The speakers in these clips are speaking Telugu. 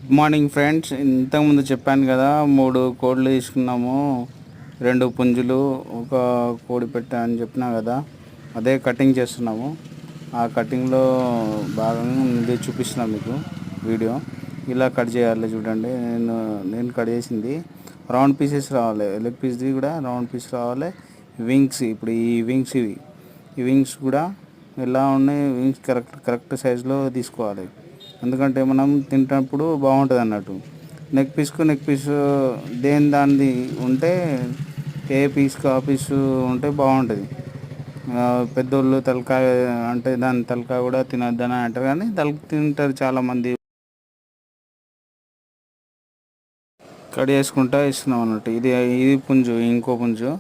Good morning friends. ఇంతకుముందు చెప్పాను కదా, 3 కోళ్ళు తీసుకున్నాము, 2 పుంజులు, ఒక కోడి పెట్ట అని చెప్పినా కదా. అదే కటింగ్ చేస్తున్నాము. ఆ కటింగ్లో భాగంగా ఇది చూపిస్తున్నాను మీకు వీడియో. ఇలా కట్ చేయాలి చూడండి. నేను కట్ చేసింది రౌండ్ పీసెస్ రావాలి, లెగ్ పీస్ది కూడా రౌండ్ పీస్ రావాలి. వింగ్స్, ఇప్పుడు ఈ వింగ్స్ కూడా ఎలా ఉన్నాయి, వింగ్స్ కరెక్ట్ సైజులో తీసుకోవాలి. ఎందుకంటే మనం తింటున్నప్పుడు బాగుంటుంది అన్నట్టు. నెక్ పీసు దానిది ఉంటే, ఏ పీస్కి ఆ పీసు ఉంటే బాగుంటుంది. పెద్దోళ్ళు తలకాయ అంటే దాని తలకాయ కూడా తినొద్దని అంటారు, కానీ తింటారు చాలామంది. కట్ చేసుకుంటా ఇస్తున్నాం అన్నట్టు. ఇది పుంజు, ఇంకో పుంజు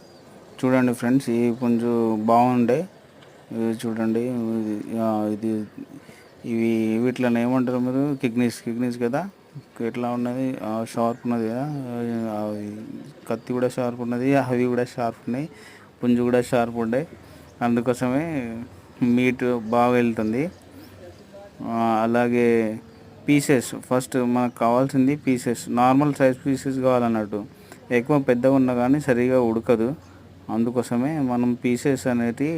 చూడండి ఫ్రెండ్స్. ఈ పుంజు బాగుండే, ఇది చూడండి. ఇది ఇవి వీటిలో ఏమంటారు మీరు? కిడ్నీస్ కదా. ఎట్లా ఉన్నది, షార్ప్ ఉన్నది కదా. కత్తి కూడా షార్ప్ ఉన్నది, అవి కూడా షార్ప్ ఉన్నాయి, పుంజు కూడా షార్ప్ ఉండే. అందుకోసమే మీట్ బాగా వెళ్తుంది. అలాగే పీసెస్, ఫస్ట్ మనకు కావాల్సింది పీసెస్, నార్మల్ సైజ్ పీసెస్ కావాలన్నట్టు. ఎక్కువ పెద్దగా ఉన్నా కానీ సరిగా ఉడకదు. అందుకోసమే మనం పీసెస్ అనేవి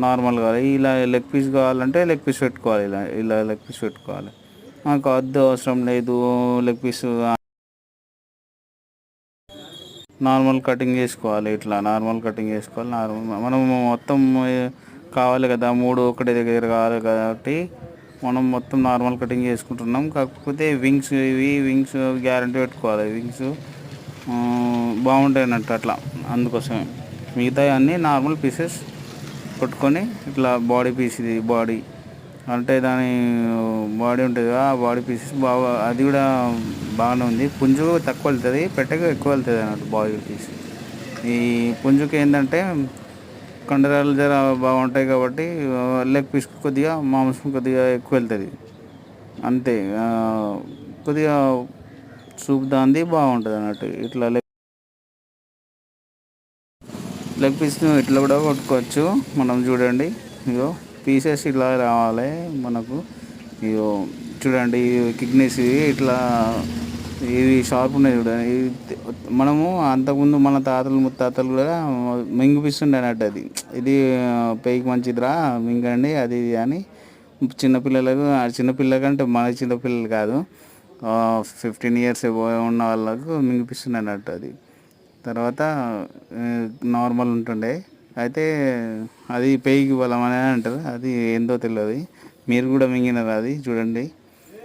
నార్మల్గా ఇలా లెగ్ పీస్ కావాలంటే లెగ్ పీస్ పెట్టుకోవాలి. ఇలా లెగ్ పీస్ పెట్టుకోవాలి. మాకు అవసరం లేదు లెగ్ పీస్, నార్మల్ కటింగ్ చేసుకోవాలి. ఇట్లా నార్మల్ కటింగ్ చేసుకోవాలి. మనం మొత్తం కావాలి కదా, 3 ఒకటి దగ్గర కావాలి కాబట్టి మనం మొత్తం నార్మల్ కటింగ్ చేసుకుంటున్నాం. కాకపోతే వింగ్స్ గ్యారంటీ పెట్టుకోవాలి. వింగ్స్ బాగుంటాయి అన్నట్టు అట్లా. అందుకోసమే మిగతా అన్నీ నార్మల్ పీసెస్ కొట్టుకొని ఇట్లా బాడీ పీస్, ఇది బాడీ అంటే దాని బాడీ ఉంటుంది కదా, ఆ బాడీ పీసెస్ బాగా, అది కూడా బాగానే ఉంది. పుంజు తక్కువ వెళ్తుంది, పెట్టక ఎక్కువ వెళ్తుంది అన్నట్టు బాడీ పీస్. ఈ పుంజుకి ఏంటంటే కండరాలు జర బాగుంటాయి కాబట్టి లెగ్ పీస్ కొద్దిగా మాంసం కొద్దిగా ఎక్కువ వెళ్తుంది అంతే. కొద్దిగా సూప్ దాంది బాగుంటుంది అన్నట్టు. ఇట్లా లెగ్ పీస్ను ఇట్లా కూడా కొట్టుకోవచ్చు మనం. చూడండి, ఇగో పీసెస్ ఇలా రావాలి మనకు. ఇగో చూడండి, కిడ్నీస్ ఇట్లా ఇవి షార్ప్ ఉన్నాయి చూడండి. మనము అంతకుముందు మన ముత్తాతలు కూడా మింగిపిస్తుండే అన్నట్టు. ఇది పేయికి మంచిదిరా, మింగండి అది ఇది అని చిన్నపిల్లలకు. చిన్నపిల్లకంటే మన చిన్నపిల్లలు కాదు, 15 years ఉన్న వాళ్ళకు మింగిపిస్తుండే అన్నట్టు. అది తర్వాత నార్మల్ ఉంటుండే. అయితే అది పేయికి బలం అని అంటారు, అది ఏందో తెలియదు. మీరు కూడా మింగినారు అది చూడండి.